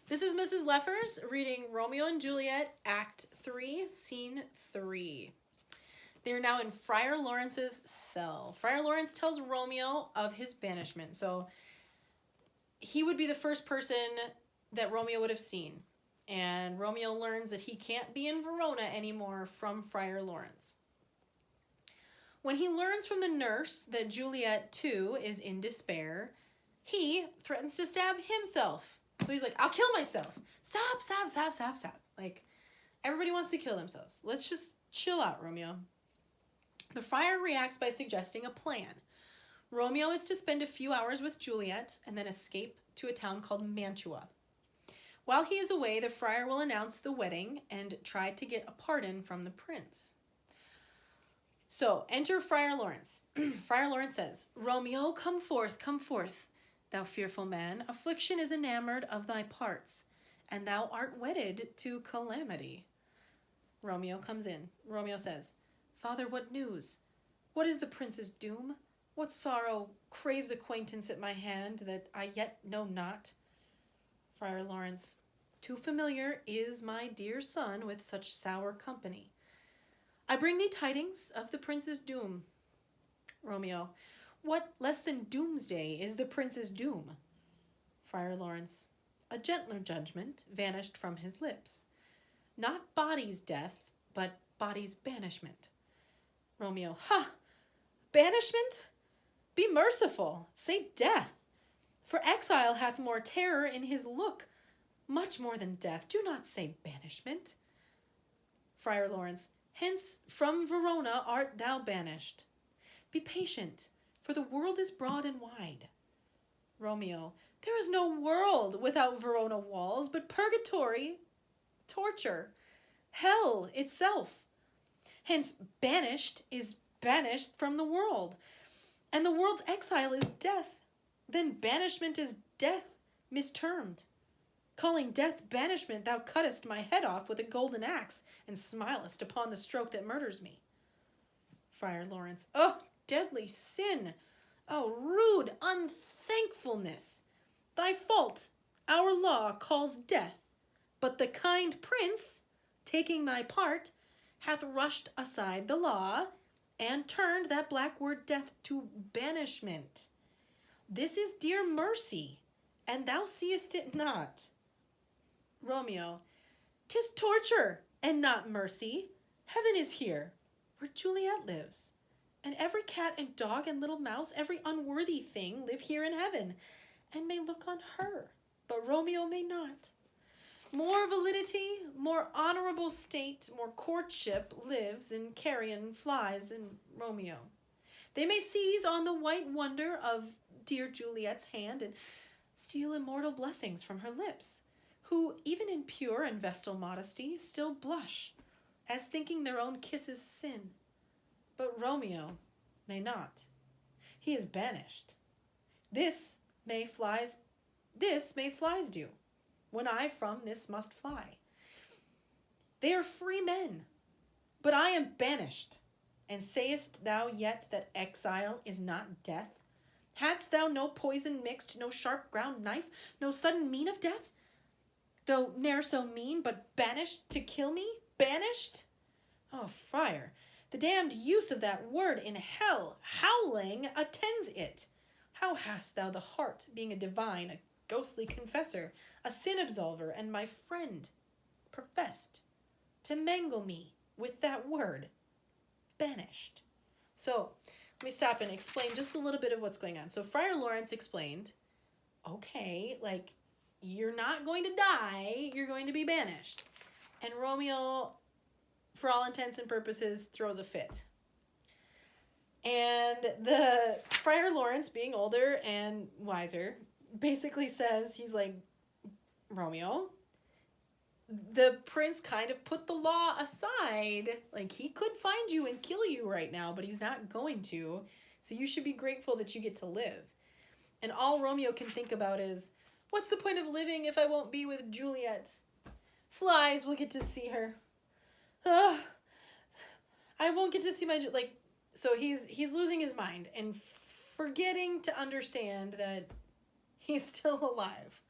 This is Mrs. Leffers reading Romeo and Juliet, Act 3, Scene 3. They are now in Friar Lawrence's cell. Friar Lawrence tells Romeo of his banishment. So he would be the first person that Romeo would have seen. And Romeo learns that he can't be in Verona anymore from Friar Lawrence. When he learns from the nurse that Juliet, too, is in despair, he threatens to stab himself. So he's like, I'll kill myself. Stop. Like, everybody wants to kill themselves. Let's just chill out, Romeo. The friar reacts by suggesting a plan. Romeo is to spend a few hours with Juliet and then escape to a town called Mantua. While he is away, the friar will announce the wedding and try to get a pardon from the prince. So, enter Friar Lawrence. Friar Lawrence says, Romeo, come forth. Thou fearful man, affliction is enamored of thy parts, and thou art wedded to calamity. Romeo comes in. Romeo says, Father, what news? What is the prince's doom? What sorrow craves acquaintance at my hand that I yet know not? Friar Lawrence, too familiar is my dear son with such sour company. I bring thee tidings of the prince's doom. Romeo, what less than doomsday is the prince's doom? Friar Lawrence, a gentler judgment vanished from his lips. Not body's death, but body's banishment. Romeo, ha! Banishment? Be merciful, say death. For exile hath more terror in his look, much more than death. Do not say banishment. Friar Lawrence, hence from Verona art thou banished. Be patient, for the world is broad and wide. Romeo, there is no world without Verona walls, but purgatory, torture, hell itself. Hence banished is banished from the world, and the world's exile is death. Then banishment is death mistermed. Calling death banishment, thou cuttest my head off with a golden axe, and smilest upon the stroke that murders me. Friar Lawrence, oh, deadly sin! Oh, rude unthankfulness! Thy fault, our law calls death, but the kind prince, taking thy part, hath rushed aside the law, and turned that black word death to banishment. This is dear mercy, and thou seest it not. Romeo, 'tis torture, and not mercy. Heaven is here, where Juliet lives. And every cat and dog and little mouse, every unworthy thing, live here in heaven, and may look on her, but Romeo may not. More validity, more honorable state, more courtship lives in carrion flies than Romeo. They may seize on the white wonder of dear Juliet's hand and steal immortal blessings from her lips, who, even in pure and vestal modesty, still blush, as thinking their own kisses sin. But Romeo may not. He is banished. This may flies do, when I from this must fly. They are free men, but I am banished. And sayest thou yet that exile is not death? Hadst thou no poison mixed, no sharp ground knife, no sudden mean of death? Though ne'er so mean, but banished to kill me? Banished? Oh, friar, the damned use of that word in hell, howling, attends it. How hast thou the heart, being a divine, a ghostly confessor, a sin absolver, and my friend, professed, to mangle me with that word, banished? So, let me stop and explain just a little bit of what's going on. So Friar Lawrence explained, okay, like, you're not going to die, you're going to be banished. And Romeo, for all intents and purposes, throws a fit. And the Friar Lawrence, being older and wiser, basically says, he's like, Romeo, the prince kind of put the law aside. Like, he could find you and kill you right now, but he's not going to. So you should be grateful that you get to live. And all Romeo can think about is, what's the point of living if I won't be with Juliet? Flies will get to see her. I won't get to see my... So he's losing his mind and forgetting to understand that he's still alive.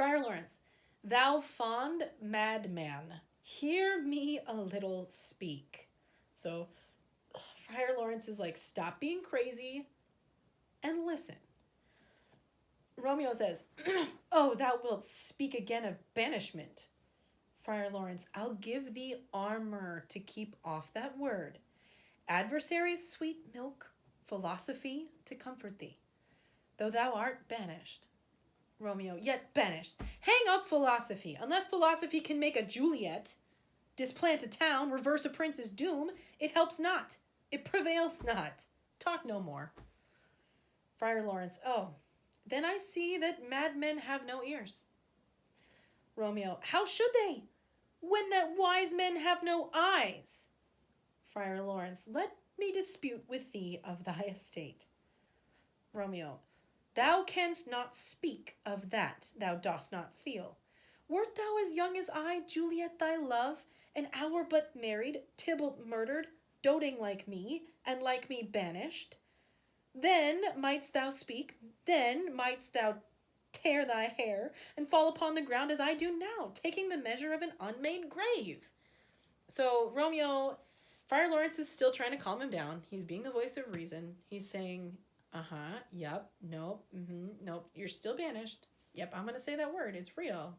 Friar Lawrence, thou fond madman, hear me a little speak. So Friar Lawrence is like, stop being crazy and listen. Romeo says, oh, thou wilt speak again of banishment. Friar Lawrence, I'll give thee armor to keep off that word. Adversaries' sweet milk, philosophy to comfort thee, though thou art banished. Romeo, yet banished. Hang up philosophy. Unless philosophy can make a Juliet, displant a town, reverse a prince's doom, it helps not. It prevails not. Talk no more. Friar Lawrence, oh, then I see that madmen have no ears. Romeo, how should they, when that wise men have no eyes? Friar Lawrence, let me dispute with thee of thy estate. Romeo, thou canst not speak of that thou dost not feel. Wert thou as young as I, Juliet, thy love, an hour but married, Tybalt murdered, doting like me, and like me banished, then mightst thou speak, then mightst thou tear thy hair, and fall upon the ground as I do now, taking the measure of an unmade grave. So Romeo, Friar Lawrence is still trying to calm him down. He's being the voice of reason. He's saying, yep, nope, nope, you're still banished. Yep, I'm going to say that word. It's real.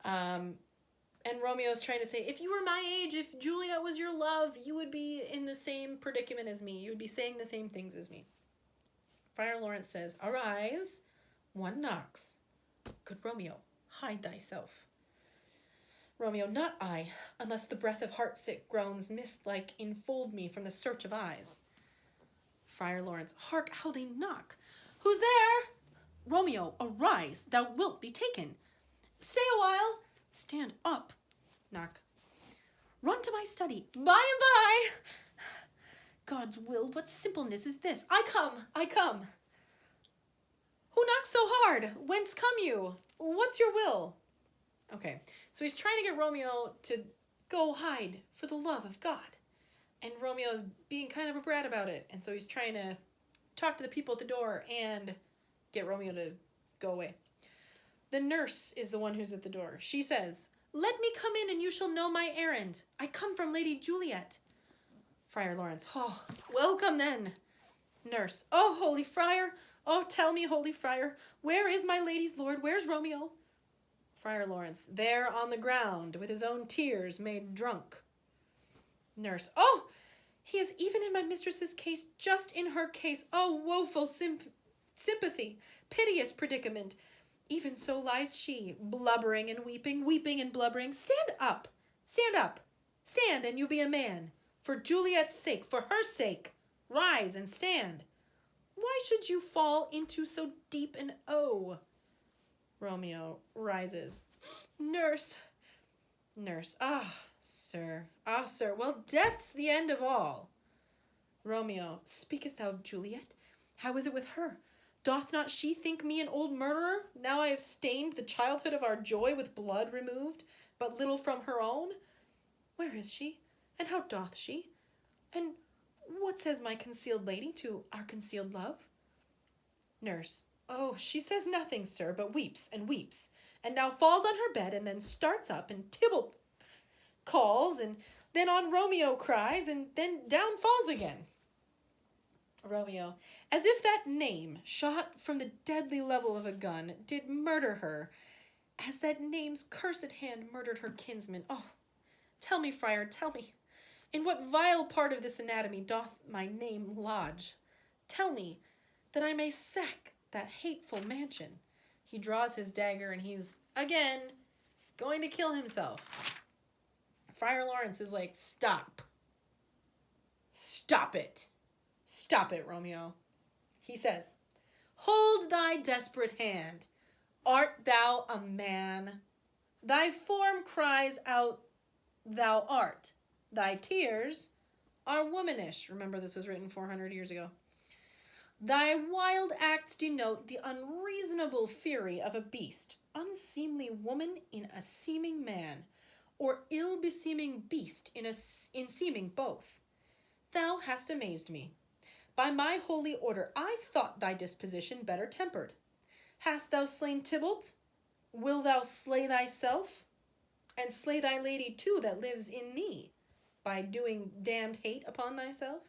And Romeo's trying to say, if you were my age, if Juliet was your love, you would be in the same predicament as me. You would be saying the same things as me. Friar Lawrence says, arise, one knocks. Good Romeo, hide thyself. Romeo, not I, unless the breath of heart-sick groans mist-like enfold me from the search of eyes. Friar Lawrence, hark how they knock. Who's there? Romeo, arise, thou wilt be taken. Stay a while. Stand up. Knock. Run to my study. By and by. God's will, what simpleness is this? I come. Who knocks so hard? Whence come you? What's your will? Okay, so he's trying to get Romeo to go hide for the love of God. And Romeo is being kind of a brat about it. And so he's trying to talk to the people at the door and get Romeo to go away. The nurse is the one who's at the door. She says, let me come in and you shall know my errand. I come from Lady Juliet. Friar Lawrence, oh, welcome then. Nurse, oh, holy friar. Oh, tell me, holy friar, where is my lady's lord? Where's Romeo? Friar Lawrence, there on the ground, with his own tears made drunk. Nurse, oh, he is even in my mistress's case, just in her case. Oh, woeful sympathy, piteous predicament. Even so lies she, blubbering and weeping, weeping and blubbering. Stand up, stand, and you be a man. For Juliet's sake, for her sake, rise and stand. Why should you fall into so deep an O? Romeo rises. Nurse, sir, well, death's the end of all. Romeo, speakest thou of Juliet? How is it with her? Doth not she think me an old murderer? Now I have stained the childhood of our joy with blood removed, but little from her own. Where is she? And how doth she? And what says my concealed lady to our concealed love? Nurse, oh, she says nothing, sir, but weeps, and now falls on her bed, and then starts up, and Tybalt calls, and then on Romeo cries, and then down falls again. Romeo, as if that name, shot from the deadly level of a gun, did murder her, as that name's cursed hand murdered her kinsman. Oh, tell me, friar, tell me, in what vile part of this anatomy doth my name lodge? Tell me, that I may sack that hateful mansion. He draws his dagger, and he's, again, going to kill himself. Friar Lawrence is like, stop. Stop it. Stop it, Romeo. He says, hold thy desperate hand. Art thou a man? Thy form cries out, thou art. Thy tears are womanish. Remember, this was written 400 years ago. Thy wild acts denote the unreasonable fury of a beast, unseemly woman in a seeming man, or ill-beseeming beast in seeming both. Thou hast amazed me. By my holy order, I thought thy disposition better tempered. Hast thou slain Tybalt? Will thou slay thyself, and slay thy lady too that lives in thee, by doing damned hate upon thyself?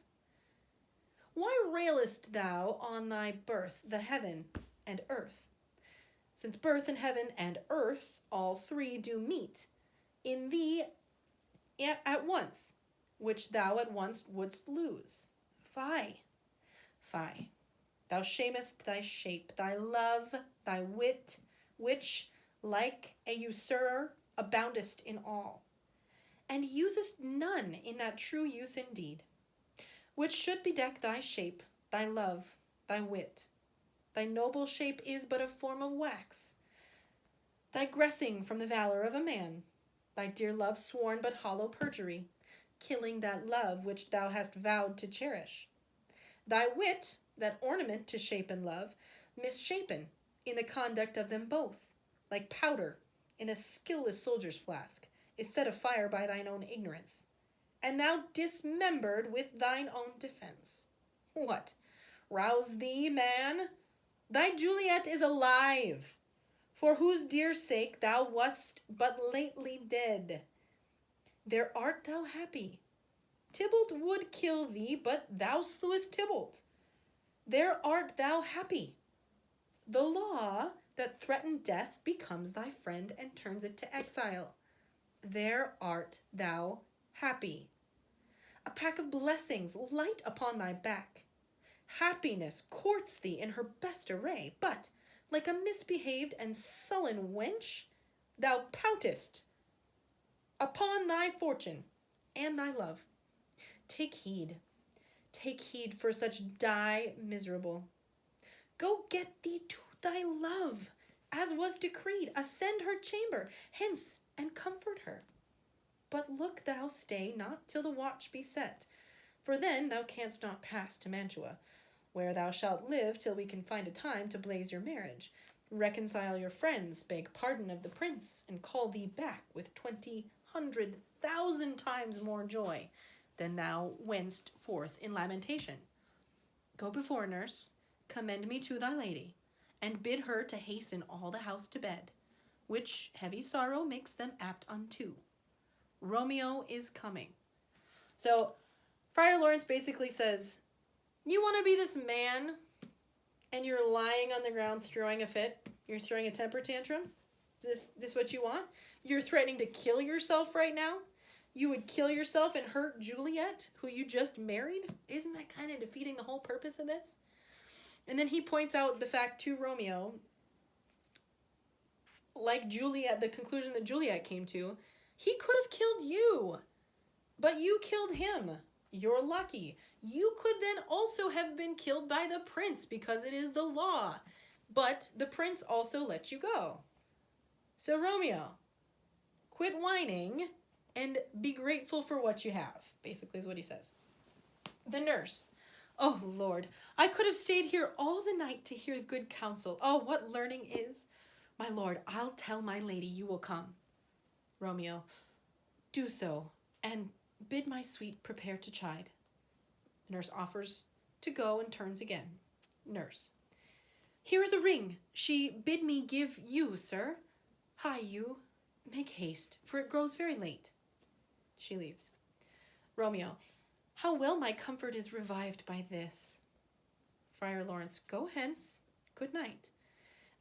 Why railest thou on thy birth, the heaven and earth? Since birth and heaven and earth, all three do meet in thee at once, which thou at once wouldst lose. Fie, fie, thou shamest thy shape, thy love, thy wit, which, like a usurer, aboundest in all, and usest none in that true use indeed, which should bedeck thy shape, thy love, thy wit. Thy noble shape is but a form of wax, digressing from the valor of a man. Thy dear love sworn but hollow perjury, killing that love which thou hast vowed to cherish. Thy wit, that ornament to shape and love, misshapen in the conduct of them both, like powder in a skilless soldier's flask, is set afire by thine own ignorance, and thou dismembered with thine own defense. What? Rouse thee, man? Thy Juliet is alive, for whose dear sake thou wast but lately dead. There art thou happy. Tybalt would kill thee, but thou slewest Tybalt. There art thou happy. The law that threatened death becomes thy friend and turns it to exile. There art thou happy. A pack of blessings light upon thy back. Happiness courts thee in her best array, but, like a misbehaved and sullen wench, thou poutest upon thy fortune and thy love. Take heed, for such die miserable. Go get thee to thy love, as was decreed. Ascend her chamber, hence, and comfort her. But look thou stay not till the watch be set, for then thou canst not pass to Mantua, where thou shalt live till we can find a time to blaze your marriage, reconcile your friends, beg pardon of the prince, and call thee back with 20,000 times more joy than thou wentst forth in lamentation. Go before, nurse, commend me to thy lady, and bid her to hasten all the house to bed, which heavy sorrow makes them apt unto. Romeo is coming. So, Friar Lawrence basically says, you want to be this man, and you're lying on the ground throwing a fit? You're throwing a temper tantrum? Is this what you want? You're threatening to kill yourself right now? You would kill yourself and hurt Juliet, who you just married? Isn't that kind of defeating the whole purpose of this? And then he points out the fact to Romeo, like Juliet, the conclusion that Juliet came to, he could have killed you, but you killed him. You're lucky. You could then also have been killed by the prince because it is the law, but the prince also let you go. So Romeo, quit whining and be grateful for what you have, basically is what he says. The nurse, oh Lord, I could have stayed here all the night to hear good counsel. Oh, what learning is. My lord, I'll tell my lady you will come. Romeo, do so, and bid my sweet prepare to chide. The nurse offers to go and turns again. Nurse, here is a ring. She bid me give you, sir. Hie you, make haste, for it grows very late. She leaves. Romeo, how well my comfort is revived by this. Friar Lawrence, go hence, good night,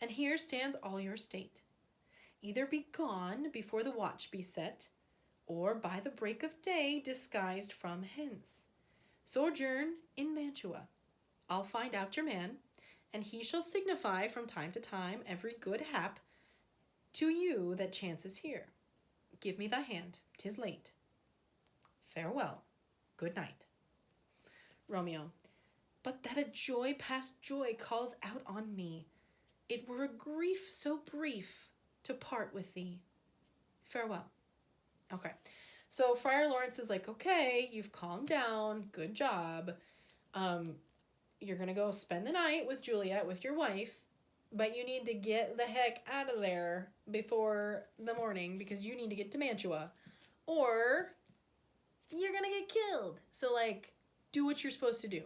and here stands all your state. Either be gone before the watch be set, or by the break of day disguised from hence. Sojourn in Mantua. I'll find out your man, and he shall signify from time to time every good hap to you that chances here. Give me thy hand, 'tis late. Farewell, good night. Romeo, but that a joy past joy calls out on me. It were a grief so brief to part with thee. Farewell. Okay, so Friar Lawrence is like, okay, you've calmed down, good job. You're gonna go spend the night with Juliet, with your wife, but you need to get the heck out of there before the morning because you need to get to Mantua, or you're gonna get killed. So, like, do what you're supposed to do.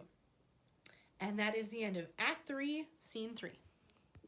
And that is the end of Act 3, Scene 3.